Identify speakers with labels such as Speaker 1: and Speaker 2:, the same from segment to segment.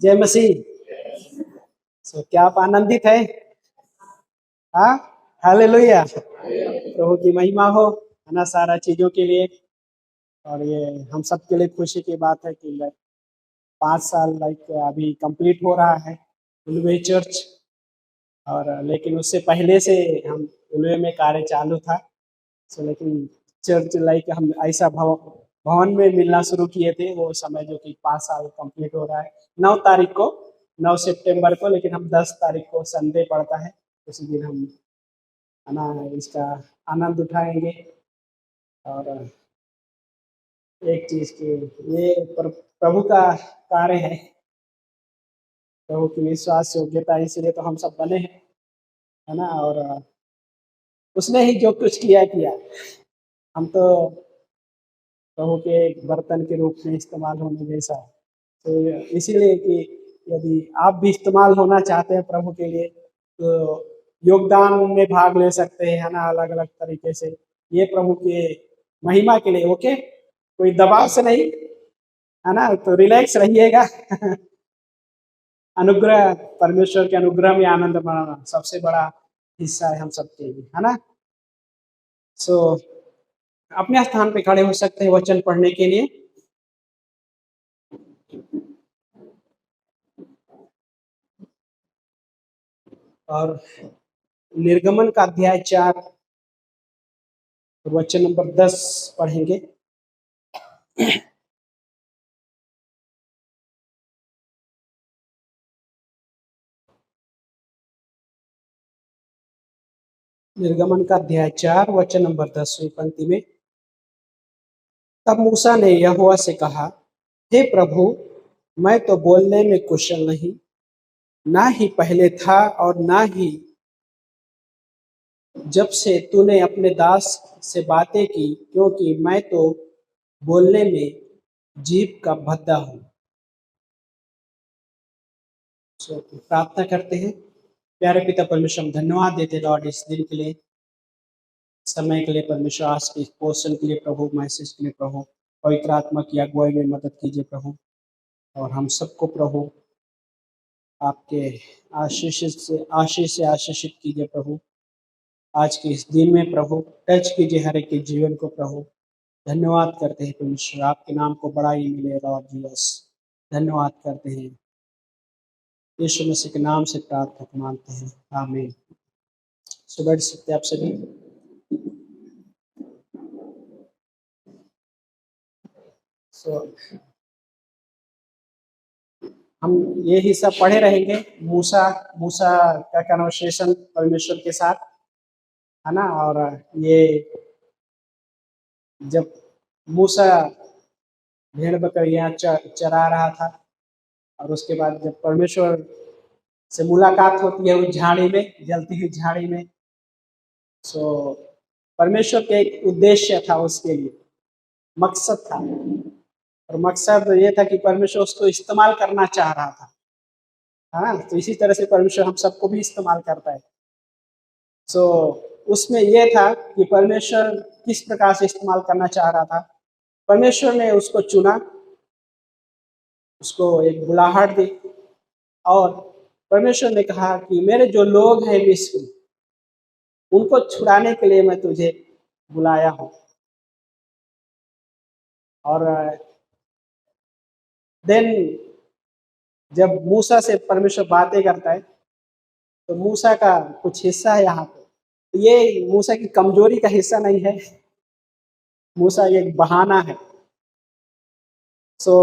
Speaker 1: जय मसीह। क्या आप आनंदित है? हाँ, हालेलुया। प्रभु की महिमा हो, है ना, सारा चीजों के लिए। और ये हम सब के लिए खुशी की बात है कि 5 साल अभी कंप्लीट हो रहा है उलवे चर्च। और लेकिन उससे पहले से हम उलवे में कार्य चालू था। लेकिन चर्च हम ऐसा भवन में मिलना शुरू किए थे वो समय, जो कि 5 साल कंप्लीट हो रहा है 9 तारीख को, 9 सितंबर को। लेकिन हम 10 तारीख को संडे पड़ता है, उसी दिन हम, है ना, इसका आनंद उठाएंगे। और एक चीज की ये प्रभु का कार्य है, प्रभु की विश्वास योग्यता, इसलिए तो हम सब बने हैं, है ना। और उसने ही जो कुछ किया किया, हम तो प्रभु के एक बर्तन के रूप में इस्तेमाल होने जैसा है। तो इसीलिए कि यदि आप भी इस्तेमाल होना चाहते हैं प्रभु के लिए, तो योगदान में भाग ले सकते हैं, है ना, अलग अलग तरीके से। ये प्रभु के महिमा के लिए, ओके, कोई दबाव से नहीं, है ना, तो रिलैक्स रहिएगा। अनुग्रह, परमेश्वर के अनुग्रह में आनंद मानना सबसे बड़ा हिस्सा है हम सबके लिए, है ना। सो अपने स्थान पे खड़े हो सकते हैं वचन पढ़ने के लिए। और निर्गमन का अध्याय 4 वचन नंबर 10 पढ़ेंगे। निर्गमन का अध्याय 4 वचन नंबर 10वीं पंक्ति में, तब मूसा ने यहोवा से कहा, हे प्रभु, मैं तो बोलने में कुशल नहीं, ना ही पहले था और ना ही जब से तूने अपने दास से बातें की, क्योंकि मैं तो बोलने में जीभ का भद्दा हूँ। प्रार्थना करते हैं। प्यारे पिता परमेश्वर, हम धन्यवाद देते लॉर्ड इस दिन के लिए, समय के लिए परमेश्वर, आज के पोषण के लिए प्रभु, मैसेज के लिए प्रभु, पवित्र आत्मा की अगुवाई में मदद कीजिए प्रभु। और हम सबको प्रभु आपके आशीष से आशीषित कीजिए प्रभु। आज के इस दिन में प्रभु टच कीजिए हर एक के जीवन को प्रभु। धन्यवाद करते हैं परमेश्वर, आपके नाम को बड़ाई मिले लॉर्ड जीसस। धन्यवाद करते हैं, यीशु मसीह के नाम से प्रार्थना मांगते हैं, आमीन। बैठ सकते आप सभी। हम ये हिस्सा पढ़े रहेंगे, मूसा का कन्वर्सेशन परमेश्वर के साथ, है ना। और ये जब मूसा भेड़ बकरियां चरा रहा था, और उसके बाद जब परमेश्वर से मुलाकात होती है उस झाड़ी में, जलती हुई झाड़ी में, सो परमेश्वर के एक उद्देश्य था, उसके लिए मकसद था। और मकसद ये था कि परमेश्वर उसको इस्तेमाल करना चाह रहा था, हाँ। तो इसी तरह से परमेश्वर हम सबको भी इस्तेमाल करता है। सो उसमें यह था कि परमेश्वर किस प्रकार से इस्तेमाल करना चाह रहा था। परमेश्वर ने उसको चुना, उसको एक बुलाहट दी, और परमेश्वर ने कहा कि मेरे जो लोग हैं मिस्र, उनको छुड़ाने के लिए मैं तुझे बुलाया हूं। और देन जब मूसा से परमेश्वर बातें करता है, तो मूसा का कुछ हिस्सा है यहाँ पे, ये मूसा की कमजोरी का हिस्सा नहीं है, मूसा एक बहाना है। सो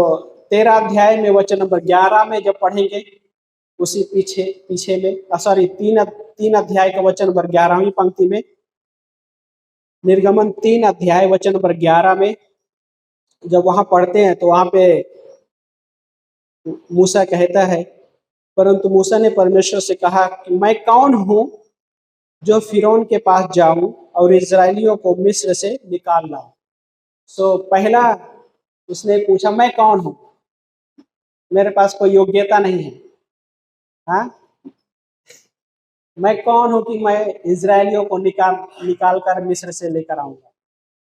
Speaker 1: 13 अध्याय में वचन नंबर 11 में जब पढ़ेंगे, उसी पीछे में, सॉरी, 3 अध्याय का वचन नंबर 11वीं पंक्ति में, निर्गमन 3 अध्याय वचन नंबर 11 में जब वहां पढ़ते हैं, तो वहां पे मूसा कहता है, परंतु मूसा ने परमेश्वर से कहा कि मैं कौन हूं जो फिरौन के पास जाऊं और इजरायलियों को मिस्र से निकाल लाऊं। सो पहला उसने पूछा, मैं कौन हूं, मेरे पास कोई योग्यता नहीं है, हाँ, मैं कौन हूं कि मैं इजरायलियों को निकाल कर मिस्र से लेकर आऊंगा।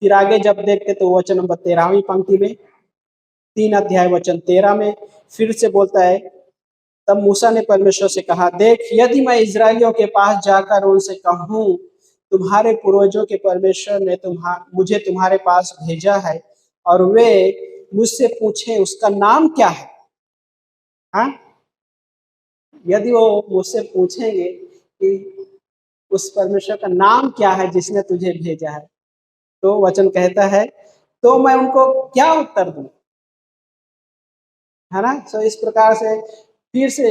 Speaker 1: फिर आगे जब देखते तो वचन नंबर 13वीं पंक्ति में, 3 अध्याय वचन 13 में फिर से बोलता है तब मूसा ने परमेश्वर से कहा, देख, यदि मैं इजरायलियों के पास जाकर उनसे कहूँ, तुम्हारे पूर्वजों के परमेश्वर ने मुझे तुम्हारे पास भेजा है, और वे मुझसे पूछे उसका नाम क्या है, हाँ, यदि वो मुझसे पूछेंगे कि उस परमेश्वर का नाम क्या है जिसने तुझे भेजा है, तो वचन कहता है, तो मैं उनको क्या उत्तर दूं, है ना। सो इस प्रकार से फिर से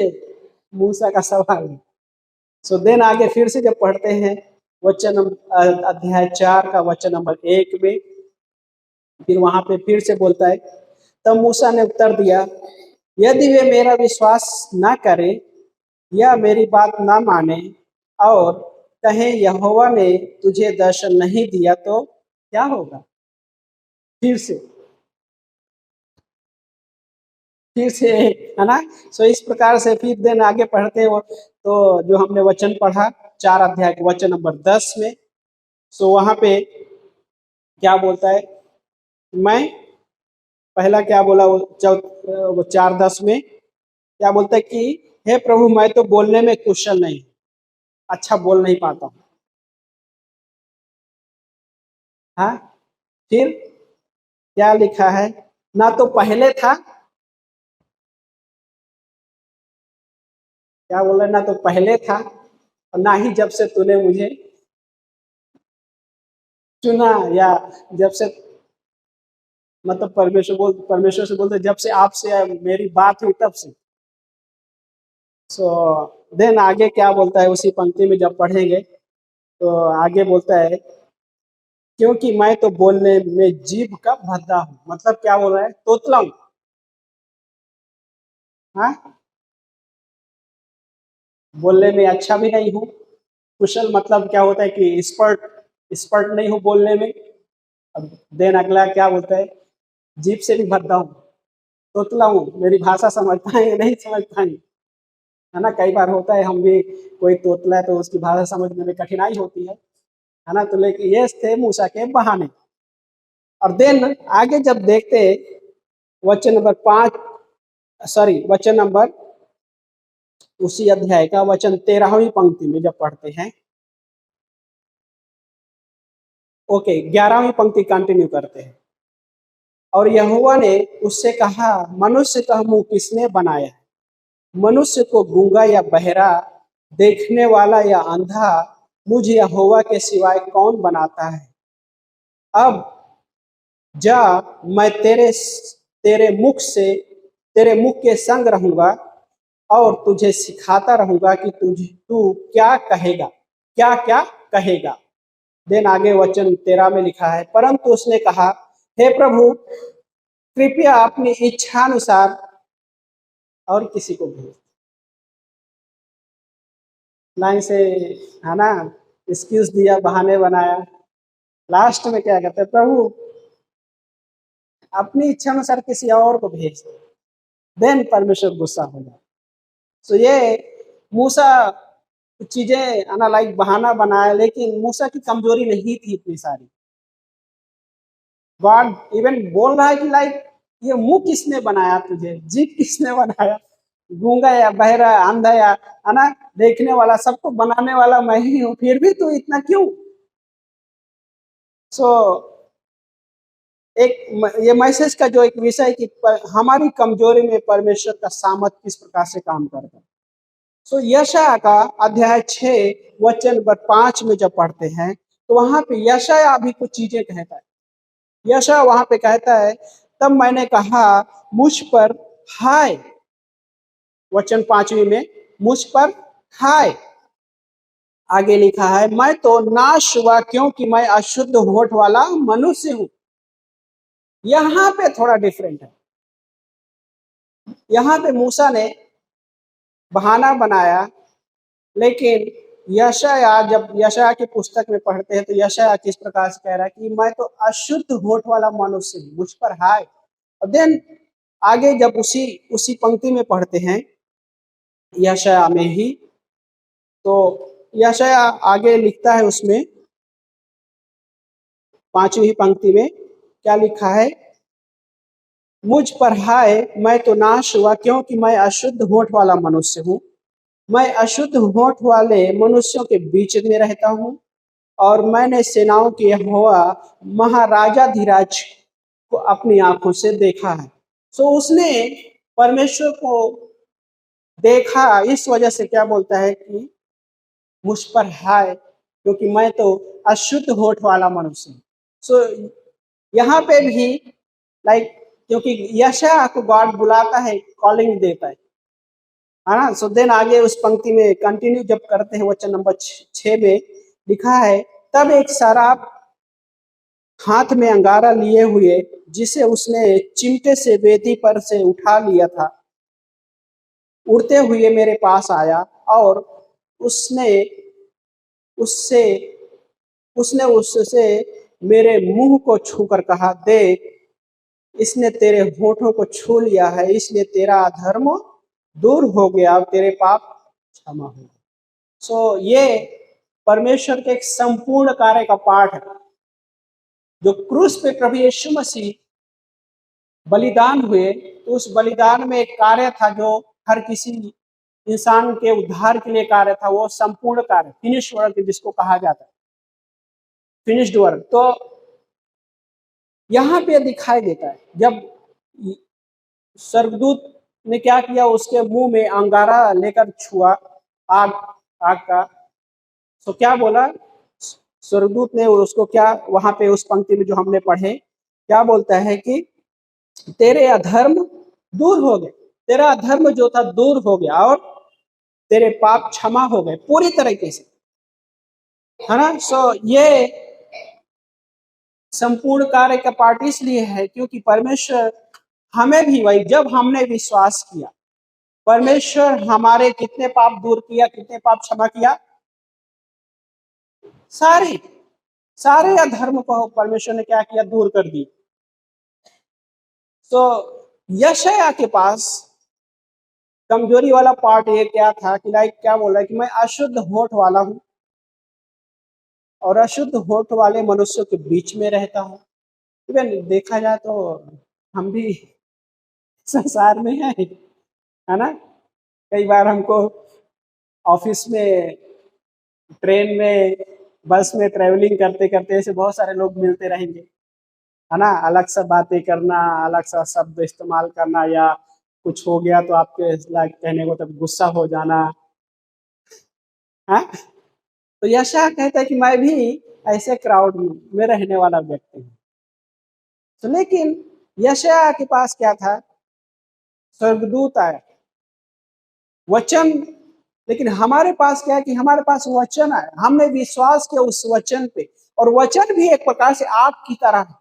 Speaker 1: मूसा का सवाल है। सो देन आगे फिर से जब पढ़ते हैं वचन अध्याय 4 का वचन नंबर 1 में, फिर वहां पे फिर से बोलता है, तब मूसा ने उत्तर दिया, यदि वे मेरा विश्वास ना करें या मेरी बात ना माने और कहें यहोवा ने तुझे दर्शन नहीं दिया, तो क्या होगा। फिर से, है ना। सो इस प्रकार से फिर दिन आगे पढ़ते हो तो जो हमने वचन पढ़ा 4 अध्याय के वचन नंबर 10 में, सो वहां पे क्या बोलता है, मैं पहला क्या बोला वो 4:10 में क्या बोलता है कि हे प्रभु, मैं तो बोलने में कुशल नहीं, अच्छा बोल नहीं पाता हूँ, हाँ। फिर क्या लिखा है, ना तो पहले था, क्या बोला, ना तो पहले था और ना ही जब से तूने मुझे चुना, या जब से, मतलब परमेश्वर से बोलते जब से आपसे मेरी बात हुई तब से। सो देन आगे क्या बोलता है उसी पंक्ति में जब पढ़ेंगे तो आगे बोलता है, क्योंकि मैं तो बोलने में जीभ का भद्दा हूँ, मतलब क्या बोल रहा है, तोतला हूँ, हाँ, बोलने में अच्छा भी नहीं हूँ, कुशल मतलब क्या होता है कि एक्सपर्ट, एक्सपर्ट नहीं हूँ बोलने में। अब देन अगला क्या बोलता है, जीभ से भी भद्दा हूँ, तोतला हूँ, मेरी भाषा समझ पाएंगे नहीं समझ पाएंगे, है ना। कई बार होता है हम भी, कोई तोतला है तो उसकी भाषा समझने में कठिनाई होती है ना। तो लेकिन ये थे मूसा के बहाने। और देन आगे जब देखते वचन नंबर 5, सॉरी वचन नंबर उसी अध्याय का वचन 13वीं पंक्ति में जब पढ़ते हैं, ओके 11वीं पंक्ति कंटिन्यू करते हैं, और यहोवा ने उससे कहा, मनुष्य का मुंह किसने बनाया, मनुष्य को गूंगा या बहरा, देखने वाला या अंधा, मुझे यहोवा के सिवाय कौन बनाता है। अब जा, मैं तेरे मुख के संग रहूंगा और तुझे सिखाता रहूंगा कि तू क्या कहेगा, क्या क्या कहेगा। देन आगे वचन 13 में लिखा है, परंतु उसने कहा, हे प्रभु, कृपया अपनी इच्छा अनुसार और किसी को भेज। लाइन से, है ना, एक्सक्यूज दिया, बहाने बनाया, लास्ट में क्या कहते हैं, प्रभु अपनी इच्छा अनुसार किसी और को भेज दो। देन परमेश्वर गुस्सा हो जाए। सो ये मूसा चीजें आना लाइक बहाना बनाया, लेकिन मूसा की कमजोरी नहीं थी इतनी सारी। गॉड इवन बोल रहा है कि लाइक ये मुंह किसने बनाया तुझे, जीभ किसने बनाया, गूंगा या बहरा, अंधा या, है ना, देखने वाला, सबको बनाने वाला मैं ही हूँ, फिर भी तू इतना क्यों। सो एक ये मैसेज का जो एक विषय कि हमारी कमजोरी में परमेश्वर का सामर्थ किस प्रकार से काम करता है। सो यशाया का अध्याय 6 वचन नंबर 5 में जब पढ़ते हैं तो वहां पे यशाया भी कुछ चीजें कहता है। यशाया वहां पे कहता है, तब मैंने कहा मुझ पर हाय, वचन 5वीं में, मुझ पर हाय। आगे लिखा है, मैं तो नाश हुआ क्योंकि मैं अशुद्ध होठ वाला मनुष्य हूं। यहां पे थोड़ा डिफरेंट है। यहाँ पे मूसा ने बहाना बनाया, लेकिन यशाया, जब यशाया की पुस्तक में पढ़ते हैं तो यशाया किस प्रकार से कह रहा है कि मैं तो अशुद्ध होठ वाला मनुष्य हूं, मुझ पर हाय। और देन आगे जब उसी उसी पंक्ति में पढ़ते हैं यशाया में ही, तो यशाया आगे लिखता है उसमें 5वीं पंक्ति में क्या लिखा है, मुझ पर हाय, मैं तो नाश हुआ, क्योंकि मैं अशुद्ध होठ वाला मनुष्य हूँ। मैं अशुद्ध होठ वाले मनुष्यों के बीच में रहता हूँ, और मैंने सेनाओं के यहोवा महाराजाधिराज को अपनी आंखों से देखा है। सो उसने परमेश्वर को देखा, इस वजह से क्या बोलता है कि मुझ पर हाय, क्योंकि मैं तो अशुद्ध होठ वाला मनुष्य हूँ। सो यहाँ पे भी लाइक, क्योंकि यशायाह को गॉड बुलाता है, कॉलिंग देता है ना। सो देन आगे उस पंक्ति में कंटिन्यू जब करते हैं, वचन नंबर 6 में लिखा है, तब एक शराब हाथ में अंगारा लिए हुए, जिसे उसने चिमटे से वेदी पर से उठा लिया था, उड़ते हुए मेरे पास आया, और उसने उससे उसने उससे मेरे मुंह को छूकर कहा, देख, इसने तेरे होठों को छू लिया है, इसलिए तेरा अधर्म दूर हो गया और तेरे पाप क्षमा हो गए। सो ये परमेश्वर के एक संपूर्ण कार्य का पाठ है, जो क्रूस पे प्रभु यीशु मसीह बलिदान हुए, तो उस बलिदान में एक कार्य था जो हर किसी इंसान के उद्धार के लिए कार्य था, वो संपूर्ण कार्य, फिनिश वर्क जिसको कहा जाता है, फिनिश्ड वर्क। तो यहाँ पे दिखाई देता है, जब स्वर्गदूत ने क्या किया, उसके मुंह में अंगारा लेकर छुआ, आग आग का। तो क्या बोला स्वर्गदूत ने उसको, क्या वहां पे उस पंक्ति में जो हमने पढ़े, क्या बोलता है कि तेरे अधर्म दूर हो गए, तेरा अधर्म जो था दूर हो गया, और तेरे पाप क्षमा हो गए पूरी तरीके से, है ना। सो ये संपूर्ण कार्य का पार्ट इसलिए है क्योंकि परमेश्वर हमें भी, वही जब हमने विश्वास किया, परमेश्वर हमारे कितने पाप दूर किया, कितने पाप क्षमा किया, सारे सारे अधर्म को परमेश्वर ने क्या किया, दूर कर दी। तो यशायाह के पास कमजोरी वाला पार्ट ये क्या था कि लाइक क्या बोल रहा है कि मैं अशुद्ध होठ वाला हूं, और अशुद्ध होठ वाले मनुष्यों के बीच में रहता हूं। इवन देखा जाए तो हम भी संसार में है ना। कई बार हमको ऑफिस में, ट्रेन में, बस में ट्रेवलिंग करते करते ऐसे बहुत सारे लोग मिलते रहेंगे, है ना। अलग सा बातें करना, अलग सा शब्द इस्तेमाल करना, या कुछ हो गया तो आपके लाइक कहने को तब गुस्सा हो जाना, हाँ। तो यशायाह कहता है कि मैं भी ऐसे क्राउड में रहने वाला व्यक्ति हूँ। तो लेकिन यशायाह के पास क्या था, स्वर्गदूत आया, वचन। लेकिन हमारे पास क्या है कि हमारे पास वचन आया, हमने विश्वास किया उस वचन पे, और वचन भी एक प्रकार से आग की तरह है,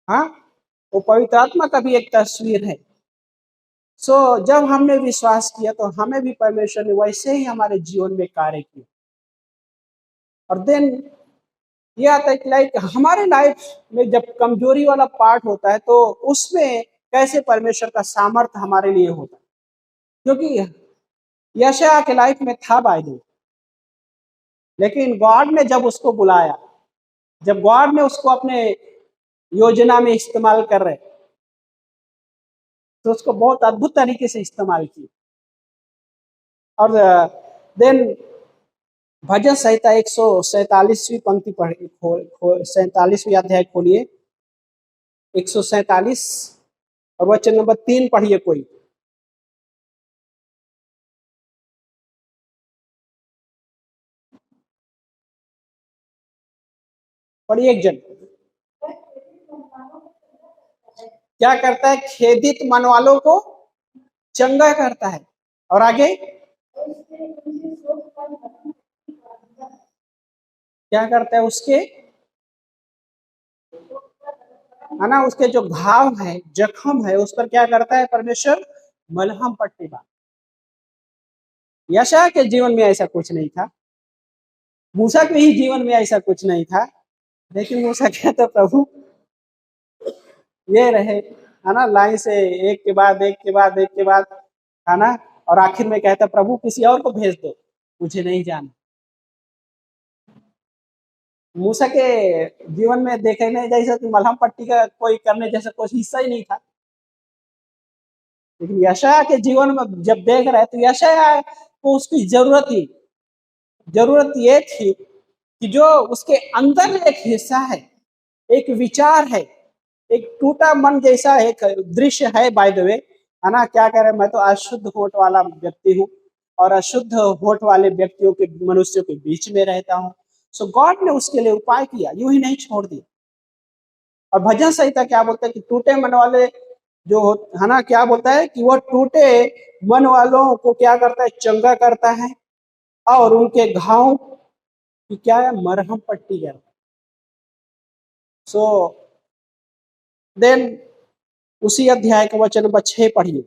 Speaker 1: हाँ। वो पवित्र आत्मा का भी एक तस्वीर है। सो जब हमने विश्वास किया तो हमें भी परमेश्वर ने वैसे ही हमारे जीवन में कार्य किया। और देन ये आता है कि लाइक हमारे लाइफ में जब कमजोरी वाला पार्ट होता है, तो उसमें कैसे परमेश्वर का सामर्थ्य हमारे लिए होता है, क्योंकि यशायाह के लाइफ में था बाइबल, लेकिन गॉड ने जब उसको बुलाया, जब गॉड ने उसको अपने योजना में इस्तेमाल कर रहे, तो उसको बहुत अद्भुत तरीके से इस्तेमाल किया। और देन भजन संहिता 147वीं पंक्ति पढ़िए, 47वीं अध्याय खोलिए, 147 और वचन नंबर 3 पढ़िए कोई। पढ़िए एक जन। क्या करता है, खेदित मन वालों को चंगा करता है, और आगे क्या करता है, उसके, है ना, उसके जो घाव है, जख्म है, उस पर क्या करता है परमेश्वर, मलहम पट्टी बांध। यशायाह के जीवन में ऐसा कुछ नहीं था, मूसा के ही जीवन में ऐसा कुछ नहीं था, लेकिन मूसा कहता, प्रभु ये रहे, है ना, लाइन से एक के बाद एक के बाद एक के बाद, है ना। और आखिर में कहता, प्रभु किसी और को भेज दो, मुझे नहीं जाना। मूसा के जीवन में देखने जैसा कि मलहम पट्टी का कोई करने जैसा कुछ हिस्सा ही नहीं था, लेकिन यशायाह के जीवन में जब देख रहे तो यशायाह को उसकी जरूरत ये थी कि जो उसके अंदर एक हिस्सा है, एक विचार है, एक टूटा मन जैसा एक दृश्य है। बाय द वे, है ना, क्या कह रहे, मैं तो अशुद्ध होठ वाला व्यक्ति हूँ और अशुद्ध होठ वाले व्यक्तियों के मनुष्यों के बीच में रहता हूँ। सो गॉड ने उसके लिए उपाय किया, यूं ही नहीं छोड़ दिया। और भजन संहिता क्या बोलता है कि टूटे मन वाले जो है ना, क्या बोलता है कि वो टूटे मन वालों को क्या करता है, चंगा करता है और उनके घाव की क्या है, मरहम पट्टी करता है। सो देन उसी अध्याय का वचन नंबर 6 पढ़िए।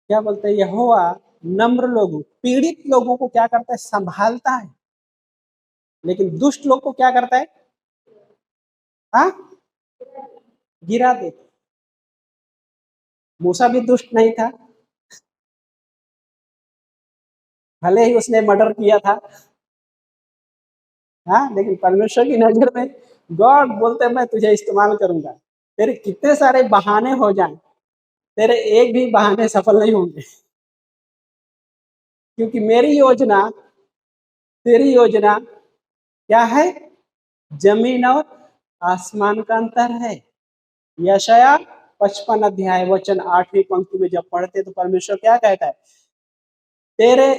Speaker 1: क्या बोलते हैं, यहोवा नम्र लोगों, पीड़ित लोगों को क्या करता है, संभालता है, लेकिन दुष्ट लोग को क्या करता है, हाँ, गिरा देता। मूसा भी दुष्ट नहीं था, भले ही उसने मर्डर किया था, हाँ, लेकिन परमेश्वर की नजर में गॉड बोलते मैं तुझे इस्तेमाल करूंगा। तेरे कितने सारे बहाने हो जाएं, तेरे एक भी बहाने सफल नहीं होंगे, क्योंकि मेरी योजना, तेरी योजना क्या है, जमीन और आसमान का अंतर है। यशाया 55 अध्याय वचन 8वीं पंक्ति में जब पढ़ते तो परमेश्वर क्या कहता है, तेरे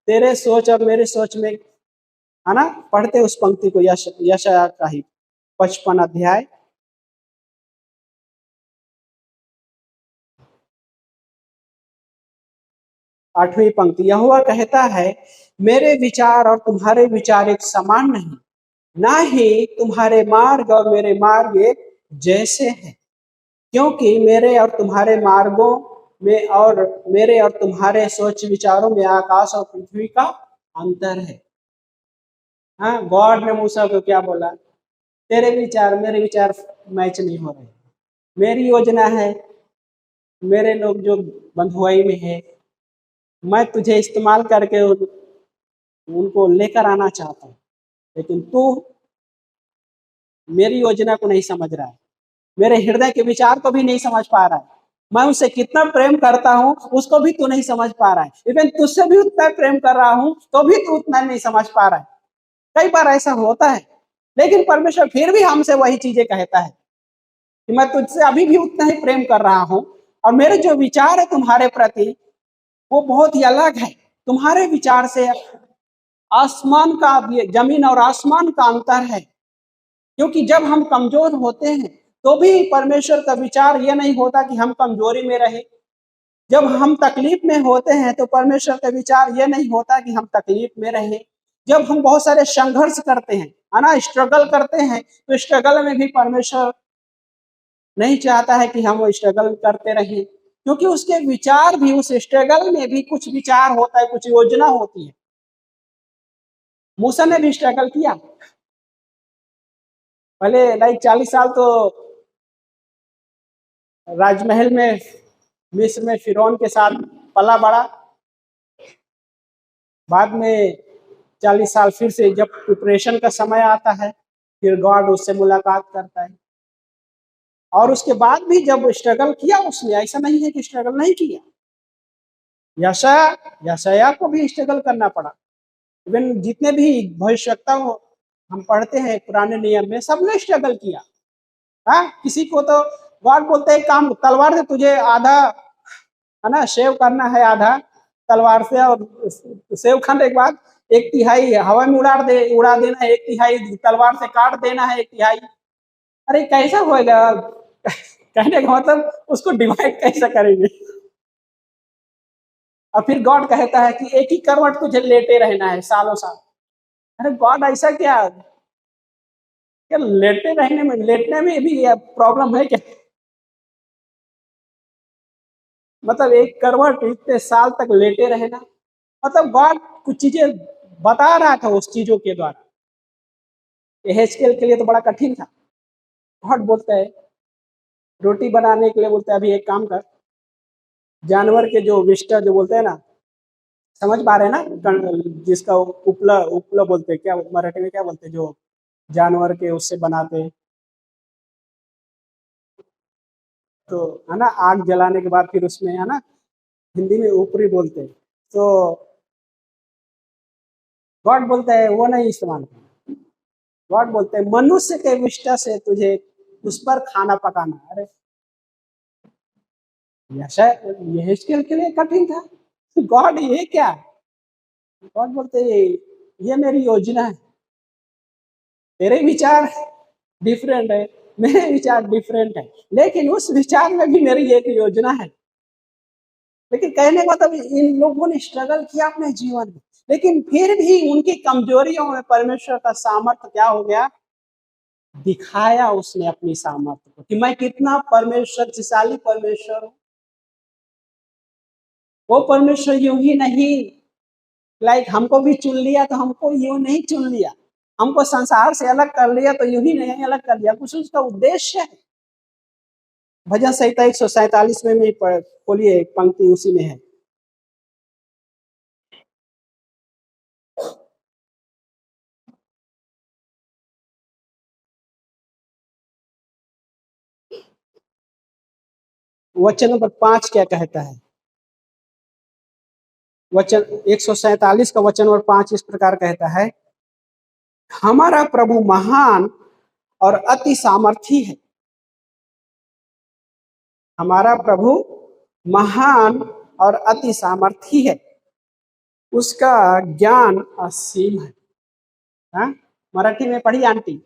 Speaker 1: तेरे सोच और मेरे सोच में, है ना, पढ़ते उस पंक्ति को, यशाया का ही 55 अध्याय 8वीं पंक्ति, यहोवा कहता है मेरे विचार और तुम्हारे विचार एक समान नहीं, ना ही तुम्हारे मार्ग और मेरे मार्ग एक जैसे हैं, क्योंकि मेरे और तुम्हारे मार्गों में और मेरे और तुम्हारे सोच विचारों में आकाश और पृथ्वी का अंतर है। हाँ, गॉड ने मूसा को क्या बोला, तेरे विचार मेरे विचार मैच नहीं हो रहे, मेरी योजना है, मेरे लोग जो बंधुआई में है, मैं तुझे इस्तेमाल करके उनको लेकर आना चाहता हूँ, लेकिन तू मेरी योजना को नहीं समझ रहा है, मेरे हृदय के विचार को भी नहीं समझ पा रहा है, मैं उससे कितना प्रेम करता हूँ उसको भी तू नहीं समझ पा रहा है, इवन तुझसे भी उतना प्रेम कर रहा हूँ तो भी तू उतना नहीं समझ पा रहा है। कई बार ऐसा होता है, लेकिन परमेश्वर फिर भी हमसे वही चीजें कहता है कि मैं तुझसे अभी भी उतना ही प्रेम कर रहा हूँ और मेरे जो विचार है तुम्हारे प्रति वो बहुत ही अलग है। तुम्हारे विचार से आसमान का, जमीन और आसमान का अंतर है, क्योंकि जब हम कमजोर होते हैं तो भी परमेश्वर का विचार यह नहीं होता कि हम कमजोरी में रहे। जब हम तकलीफ में होते हैं तो परमेश्वर का विचार यह नहीं होता कि हम तकलीफ में रहे। जब हम बहुत सारे संघर्ष करते हैं, है ना, स्ट्रगल करते हैं, तो स्ट्रगल में भी परमेश्वर नहीं चाहता है कि हम स्ट्रगल करते रहें, क्योंकि उसके विचार भी, उस स्ट्रगल में भी कुछ विचार होता है, कुछ योजना होती है। मूसा ने भी स्ट्रगल किया, पहले लाइक 40 साल तो राजमहल में मिस्र में फिरौन के साथ पला बड़ा, बाद में 40 साल फिर से जब प्रिपरेशन का समय आता है फिर गॉड उससे मुलाकात करता है, और उसके बाद भी जब स्ट्रगल किया उसने, ऐसा नहीं है कि स्ट्रगल नहीं किया। यशायाह को भी स्ट्रगल करना पड़ा। इवन जितने भी भविष्यवक्ता हम पढ़ते हैं पुराने नियम में, सबने स्ट्रगल किया। हाँ, किसी को तो गॉड बोलते हैं काम तलवार से तुझे आधा, है ना, सेव करना है, आधा तलवार से, और सेव खाने के बाद 1/3 हवा में उड़ा देना है, 1/3 तलवार से काट देना है, 1/3। अरे कैसा होएगा कहने का मतलब उसको डिवाइड कैसे करेंगे। और फिर गॉड कहता है कि एक ही करवट तुझे लेटे रहना है सालों साल। अरे गॉड ऐसा क्या, क्या लेटे रहने में, लेटने में भी प्रॉब्लम है क्या? मतलब एक करवट इतने साल तक लेटे रहना, मतलब गॉड कुछ चीजें बता रहा था उस चीजों के द्वारा। एहेजकेल के लिए तो बड़ा कठिन था। गॉड बोलता है रोटी बनाने के लिए बोलते हैं अभी एक काम कर, जानवर के जो विष्टा जो बोलते हैं ना, समझ पा रहे हैं ना, जिसका उपला उपला बोलते हैं, क्या मराठी में क्या बोलते हैं, जो जानवर के उससे बनाते हैं, तो है ना, आग जलाने के बाद फिर उसमें है ना, हिंदी में ऊपरी बोलते हैं, तो गॉड बोलता है वो नहीं इस्तेमाल करना। गॉड बोलते हैं मनुष्य के विष्टा से तुझे उस पर खाना पकाना। अरे यह इसके लिए कठिन था, गॉड ये क्या, गॉड बोलते ये मेरी योजना है, तेरे विचार डिफरेंट है, मेरे विचार डिफरेंट है, लेकिन उस विचार में भी मेरी एक योजना है। लेकिन कहने का मतलब इन लोगों ने स्ट्रगल किया अपने जीवन में, लेकिन फिर भी उनकी कमजोरियों में परमेश्वर का सामर्थ्य क्या हो गया, दिखाया उसने अपनी सामर्थ्य को, कि मैं कितना शक्तिशाली परमेश्वर हूं। वो परमेश्वर यूं ही नहीं, लाइक हमको भी चुन लिया तो हमको यूं नहीं चुन लिया, हमको संसार से अलग कर लिया तो यूं ही नहीं अलग कर लिया, कुछ उसका उद्देश्य है। भजन संहिता 147 में खोलिए, एक पंक्ति उसी में है। वचन नंबर 5 क्या कहता है, वचन 147 का वचन नंबर 5 इस प्रकार कहता है, हमारा प्रभु महान और अति सामर्थी है। हमारा प्रभु महान और अति सामर्थी है, उसका ज्ञान असीम है। हाँ, मराठी में पढ़िए आंटी,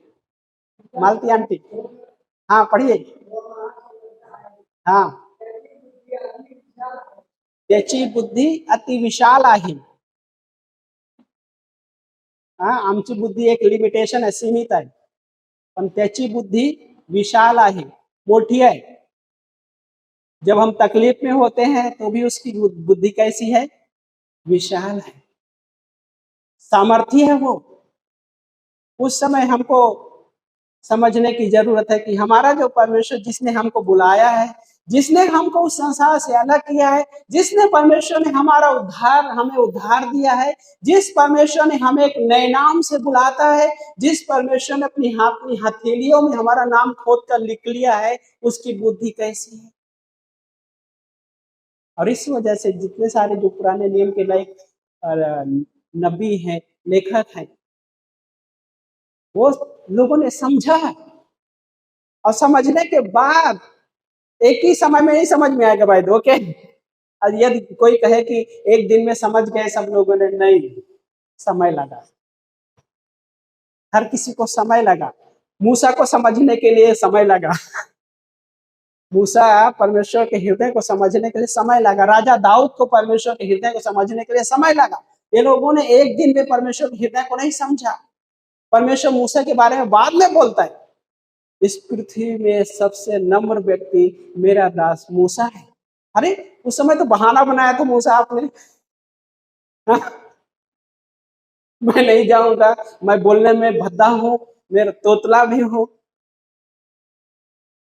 Speaker 1: मालती आंटी, हाँ पढ़िए। हाँ, त्याची बुद्धी अति विशाल आहे। हाँ, आमची बुद्धी एक लिमिटेशन आहे, सीमित आहे, पण त्याची बुद्धी विशाल आहे, मोठी है। जब हम तकलीफ में होते हैं तो भी उसकी बुद्धि कैसी है, विशाल है, सामर्थी है वो। उस समय हमको समझने की जरूरत है कि हमारा जो परमेश्वर, जिसने हमको बुलाया है, जिसने हमको उस संसार से अलग किया है, जिसने परमेश्वर ने हमारा उद्धार, हमें उद्धार दिया है, जिस परमेश्वर ने हमें एक नए नाम से बुलाता है, जिस परमेश्वर ने अपनी हथेलियों में हमारा नाम खोद कर लिख लिया है, उसकी बुद्धि कैसी है। और इस वजह से जितने सारे जो पुराने नियम के लायक नबी हैं, लेखक हैं, वो लोगों ने समझा है, और समझने के बाद एक ही समय में नहीं समझ में आएगा भाई, ओके। यदि कोई कहे कि एक दिन में समझ गए सब लोगों ने, नहीं, समय लगा, हर किसी को समय लगा। मूसा को समझने के लिए समय लगा, मूसा परमेश्वर के हृदय को समझने के लिए समय लगा, राजा दाऊद को परमेश्वर के हृदय को समझने के लिए समय लगा। ये लोगों ने एक दिन में परमेश्वर के हृदय को नहीं समझा। परमेश्वर मूसा के बारे में बाद में बोलता है, इस पृथ्वी में सबसे नम्र व्यक्ति मेरा दास मूसा है। अरे उस समय तो बहाना बनाया था मूसा आपने, हाँ? मैं नहीं जाऊंगा, मैं बोलने में भद्दा हूं, मेरा तोतला भी हूं,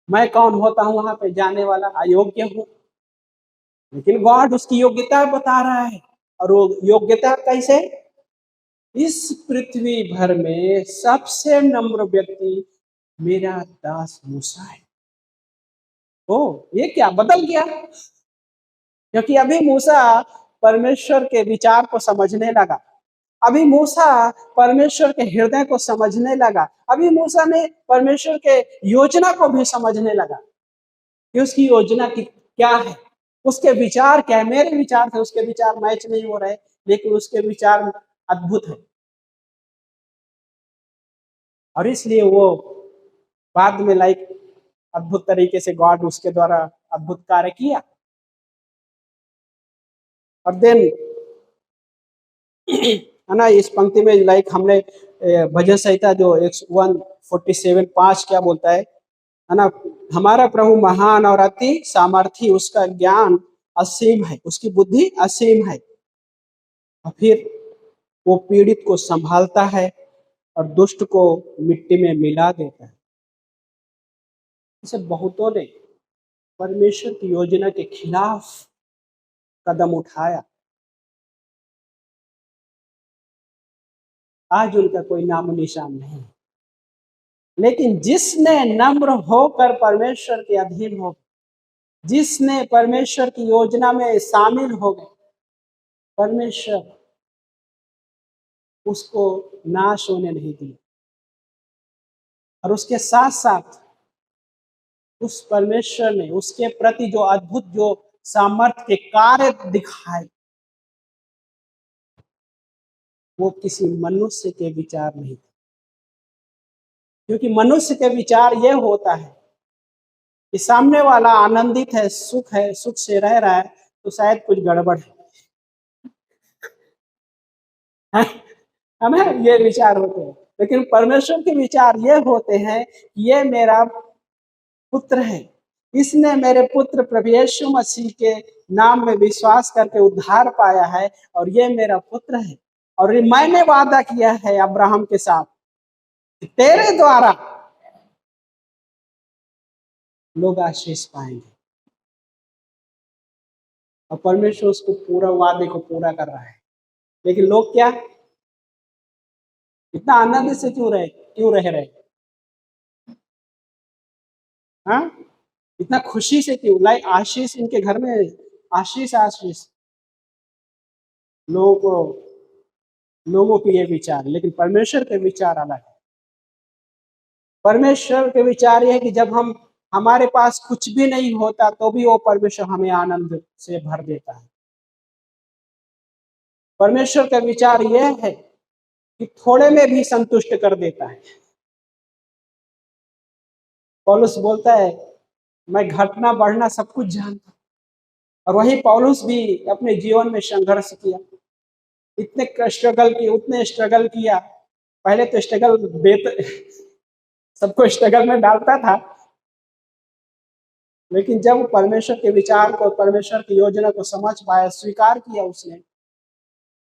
Speaker 1: मैं कौन होता हूं वहां पे जाने वाला, अयोग्य हूं। लेकिन गॉड उसकी योग्यता बता रहा है, और वो योग्यता कैसे, इस पृथ्वी भर में सबसे नम्र व्यक्ति मेरा दास मूसा है। ओ ये क्या बदल गया, क्योंकि अभी मूसा परमेश्वर के विचार को समझने लगा, अभी मूसा परमेश्वर के हृदय को समझने लगा, अभी मूसा ने परमेश्वर के योजना को भी समझने लगा कि उसकी योजना की क्या है, उसके विचार क्या है। मेरे विचार थे, उसके विचार मैच नहीं हो रहे, लेकिन उसके विचार अद्भुत है। और इसलिए वो बाद में लाइक अद्भुत तरीके से गॉड उसके द्वारा अद्भुत कार्य किया। और देन है ना, इस पंक्ति में लाइक हमने भजन संहिता जो 147:5 क्या बोलता है ना, हमारा प्रभु महान और अति सामर्थी, उसका ज्ञान असीम है, उसकी बुद्धि असीम है। और फिर वो पीड़ित को संभालता है और दुष्ट को मिट्टी में मिला देता है। इसे बहुतों ने परमेश्वर की योजना के खिलाफ कदम उठाया, आज उनका कोई नामो निशान नहीं। लेकिन जिसने नम्र होकर परमेश्वर के अधीन हो, जिसने परमेश्वर की योजना में शामिल हो गए, परमेश्वर उसको नाश होने नहीं दिया। और उसके साथ साथ उस परमेश्वर ने उसके प्रति जो अद्भुत, जो सामर्थ्य के कार्य दिखाए, वो किसी मनुष्य के विचार नहीं थे। क्योंकि मनुष्य के विचार ये होता है कि सामने वाला आनंदित है, सुख से रह रहा है, तो शायद कुछ गड़बड़ है ना, ये विचार होते हैं। लेकिन परमेश्वर के विचार ये होते हैं कि ये मेरा पुत्र है, इसने मेरे पुत्र प्रभु यीशु मसीह के नाम में विश्वास करके उद्धार पाया है, और ये मेरा पुत्र है। और मैंने वादा किया है अब्राहम के साथ कि तेरे द्वारा लोग आशीष पाएंगे। और परमेश्वर उसको पूरा वादे को पूरा कर रहा है। लेकिन लोग क्या इतना आनंद से क्यों रह रहे, हाँ, इतना खुशी से क्यों? लाइक आशीष इनके घर में, आशीष लोगों के ये विचार, लेकिन परमेश्वर के विचार अलग है। परमेश्वर के विचार ये है कि जब हमारे पास कुछ भी नहीं होता तो भी वो परमेश्वर हमें आनंद से भर देता है। परमेश्वर का विचार यह है कि थोड़े में भी संतुष्ट कर देता है। पौलुस बोलता है, मैं घटना बढ़ना सब कुछ जानता। और वही पौलुस भी अपने जीवन में संघर्ष किया, उतने स्ट्रगल किया। पहले तो स्ट्रगल सबको स्ट्रगल में डालता था, लेकिन जब परमेश्वर के विचार को, परमेश्वर की योजना को समझ पाया, स्वीकार किया उसने,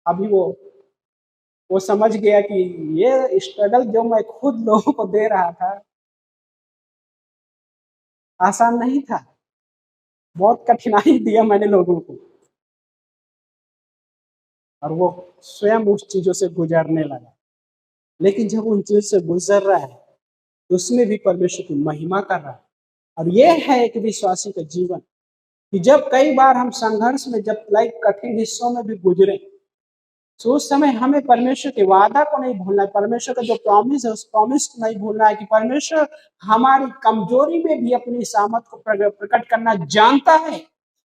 Speaker 1: अभी वो समझ गया कि ये स्ट्रगल जो मैं खुद लोगों को दे रहा था आसान नहीं था, बहुत कठिनाई दिया मैंने लोगों को। और वो स्वयं उस चीजों से गुजरने लगा। लेकिन जब उन चीजों से गुजर रहा है तो उसमें भी परमेश्वर की महिमा कर रहा है। और ये है एक विश्वासी का जीवन कि जब कई बार हम संघर्ष में, जब लाइक कठिन हिस्सों में भी गुजरे, तो उस समय हमें परमेश्वर के वादा को नहीं भूलना है, परमेश्वर का जो प्रॉमिस है उस प्रॉमिस को नहीं भूलना है कि परमेश्वर हमारी कमजोरी में भी अपनी सामर्थ को प्रकट करना जानता है,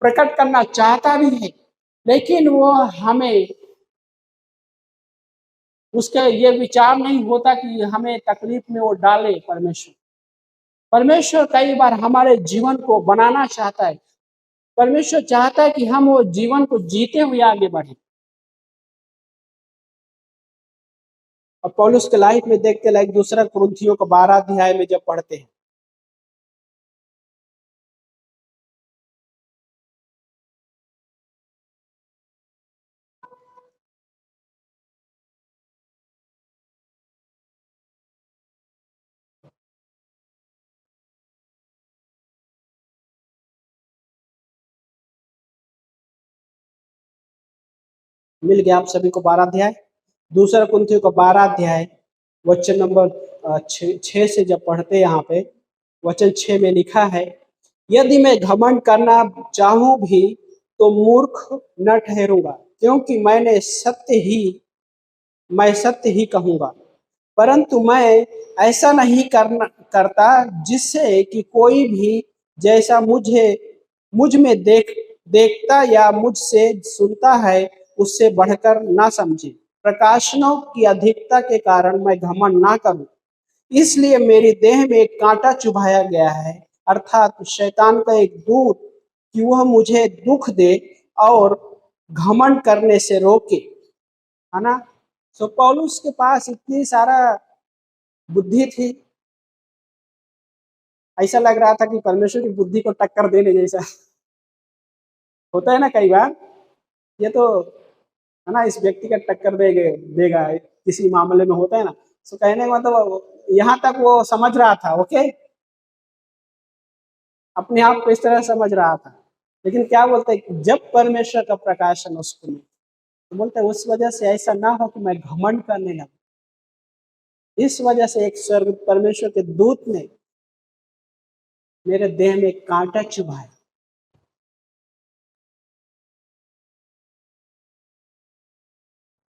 Speaker 1: प्रकट करना चाहता भी है। लेकिन वो हमें, उसका ये विचार नहीं होता कि हमें तकलीफ में वो डाले। परमेश्वर कई बार हमारे जीवन को बनाना चाहता है। परमेश्वर चाहता है कि हम वो जीवन को जीते हुए आगे बढ़े। और पौलुस के लाइफ में देखते, लाइक दूसरा कुरिन्थियों का 12 अध्याय में जब पढ़ते हैं, मिल गया आप सभी को 12 अध्याय, दूसरा कुरिन्थियों का 12 अध्याय वचन नंबर 6 से जब पढ़ते, यहाँ पे वचन 6 में लिखा है, यदि मैं घमंड करना चाहूं भी तो मूर्ख न ठहरूंगा, क्योंकि मैं सत्य ही कहूंगा। परंतु मैं ऐसा नहीं करता जिससे कि कोई भी जैसा मुझ में देखता या मुझसे सुनता है उससे बढ़कर ना समझे। प्रकाशनों की अधिकता के कारण मैं घमंड ना करूं, इसलिए मेरी देह में एक कांटा चुभाया गया है, अर्थात शैतान का एक दूत, कि वह मुझे दुख दे और घमंड करने से रोके, है ना। सो पौलुस के पास इतनी सारा बुद्धि थी, ऐसा लग रहा था कि परमेश्वर की बुद्धि को टक्कर देने जैसा होता है ना कई बार। ये तो, है ना, इस व्यक्ति का टक्कर देगा किसी मामले में, होता है ना। सो कहने का मतलब यहाँ तक वो समझ रहा था, ओके। अपने आप को इस तरह समझ रहा था। लेकिन क्या बोलते हैं, जब परमेश्वर का प्रकाशन उसको मिला तो बोलते हैं उस वजह से ऐसा ना हो कि मैं घमंड करने लगा। इस वजह से एक स्वर्ग परमेश्वर के दूत ने मेरे देह में एक कांटा चुभाया।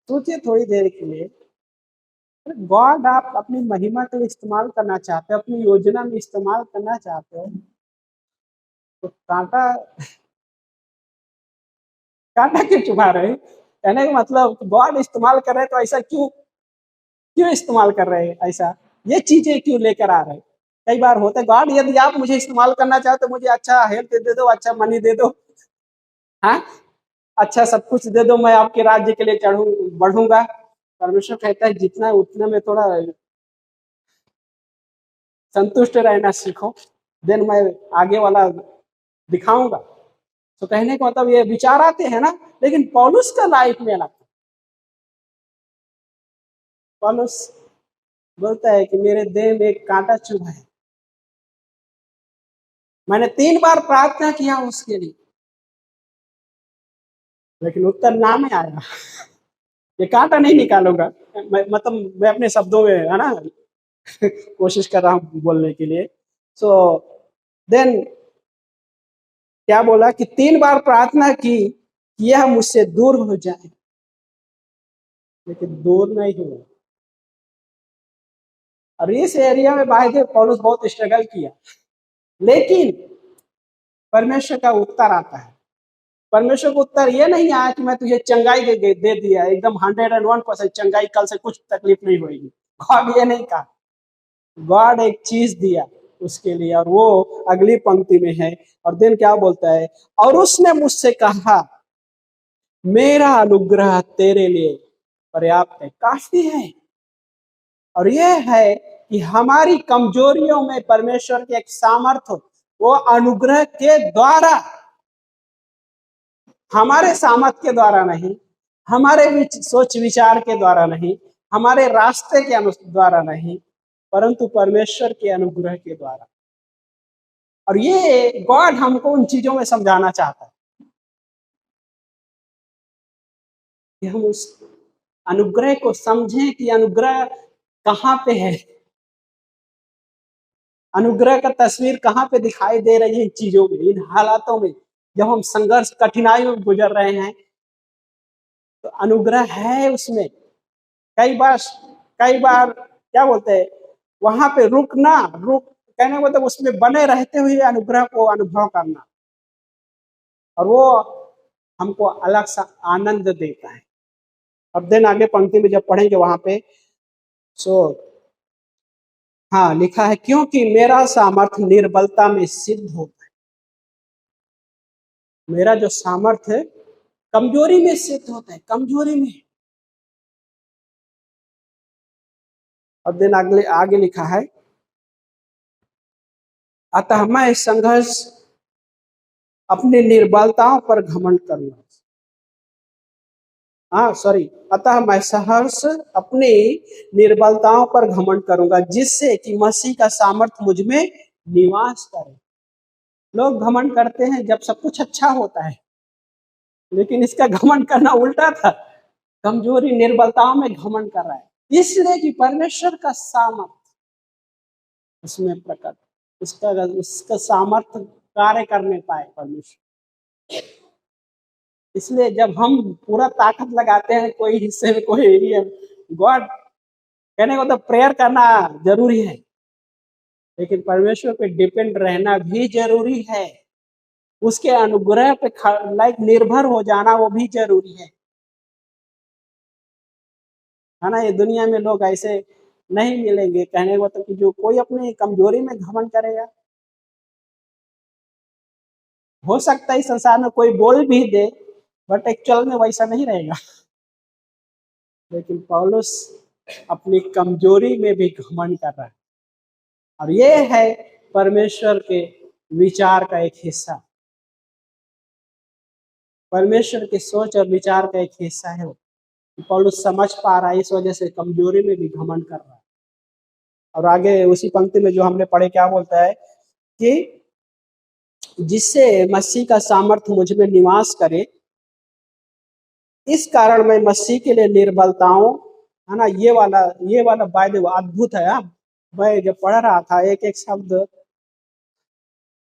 Speaker 1: सोचिए थोड़ी देर के लिए, गॉड आप अपनी महिमा के लिए इस्तेमाल करना चाहते हो, अपनी योजना में इस्तेमाल करना चाहते हो, तो कांटा कांटा क्यों चुभा रहे हैं? कहने का मतलब गॉड इस्तेमाल कर रहे हैं तो ऐसा क्यों क्यों इस्तेमाल कर रहे हैं? ऐसा ये चीजें क्यों लेकर आ रहे हैं? कई बार होता है, गॉड यदि आप मुझे इस्तेमाल करना चाहो तो मुझे अच्छा हेल्थ दे दो, अच्छा मनी दे दो, हाँ, अच्छा सब कुछ दे दो, मैं आपके राज्य के लिए बढ़ूंगा। परमेश्वर कहता है जितना उतने में थोड़ा संतुष्ट रहना सीखो, देन मैं आगे वाला दिखाऊंगा। तो कहने का मतलब ये विचार आते हैं ना, लेकिन पौलुस का लाइफ में अलग। पौलुस बोलता है कि मेरे देह में एक कांटा चुभा है, मैंने 3 बार प्रार्थना किया उसके लिए, लेकिन उत्तर ना में आया। ये कांटा नहीं निकालूंगा, मैं अपने शब्दों में है ना कोशिश कर रहा हूँ बोलने के लिए। सो देन क्या बोला कि 3 बार प्रार्थना की कि यह मुझसे दूर हो जाए, लेकिन दूर नहीं हुआ। और इस एरिया में बाहर पौलुस बहुत स्ट्रगल किया, लेकिन परमेश्वर का उत्तर आता है। परमेश्वर का उत्तर ये नहीं आया कि मैं तुझे चंगाई दे दिया एकदम 101% चंगाई, कल से कुछ तकलीफ नहीं होगी। गॉड ये नहीं कहा, गॉड एक चीज दिया उसके लिए, और वो अगली पंक्ति में है। और दिन क्या बोलता है, और उसने मुझसे कहा मेरा अनुग्रह तेरे लिए पर्याप्त है, काफी है। और यह है कि हमारी कमजोरियों में परमेश्वर के एक सामर्थ्य, वो अनुग्रह के द्वारा, हमारे सामर्थ्य के द्वारा नहीं, हमारे सोच विचार के द्वारा नहीं, हमारे रास्ते के द्वारा नहीं, परंतु परमेश्वर के अनुग्रह के द्वारा। और ये गॉड हमको उन चीजों में समझाना चाहता है कि हम उस अनुग्रह को समझें कि अनुग्रह कहाँ पे है, अनुग्रह का तस्वीर कहाँ पे दिखाई दे रही है इन चीजों में, इन हालातों में, जब हम संघर्ष कठिनाइयों में गुजर रहे हैं तो अनुग्रह है उसमें। कई बार क्या बोलते हैं, वहां पे रुक कहने का मतलब उसमें बने रहते हुए अनुग्रह को अनुभव करना, और वो हमको अलग सा आनंद देता है। अब दिन आगे पंक्ति में जब पढ़ेंगे वहां पे, सो हाँ लिखा है, क्योंकि मेरा सामर्थ्य निर्बलता में सिद्ध होता है। मेरा जो सामर्थ्य है कमजोरी में सिद्ध होता है, कमजोरी में। अब दिन आगे लिखा है, अतः मैं संघर्ष अपनी निर्बलताओं पर घमंड करूंगा। अतः मैं सहर्ष अपनी निर्बलताओं पर घमंड करूंगा, जिससे कि मसीह का सामर्थ्य मुझ में निवास करे। लोग घमंड करते हैं जब सब कुछ अच्छा होता है, लेकिन इसका घमंड करना उल्टा था, कमजोरी निर्बलताओं में घमंड कर रहा है, इसलिए कि परमेश्वर का सामर्थ्य उसमें प्रकट, उसका सामर्थ्य कार्य करने पाए परमेश्वर। इसलिए जब हम पूरा ताकत लगाते हैं कोई हिस्से में, कोई एरिया में, गॉड कहने को तो प्रेयर करना जरूरी है, लेकिन परमेश्वर पे डिपेंड रहना भी जरूरी है, उसके अनुग्रह पे निर्भर हो जाना वो भी जरूरी है ना। ये दुनिया में लोग ऐसे नहीं मिलेंगे, कहने को तो कि जो कोई अपनी कमजोरी में घमंड करेगा। हो सकता है इस संसार में कोई बोल भी दे, बट एक्चुअल में वैसा नहीं रहेगा। लेकिन पौलुस अपनी कमजोरी में भी घमंड कर रहा है, और ये है परमेश्वर के विचार का एक हिस्सा, परमेश्वर के सोच और विचार का एक हिस्सा है वो। पौलुस समझ पा रहा है, इस वजह से कमजोरी में भी घमंड कर रहा है। और आगे उसी पंक्ति में जो हमने पढ़े क्या बोलता है कि जिससे मसीह का सामर्थ्य मुझ में निवास करे। इस कारण मैं मसीह के लिए निर्बलताओं, है ना, ये वाला बाइबल अद्भुत है। हाँ, मैं जब पढ़ रहा था एक एक शब्द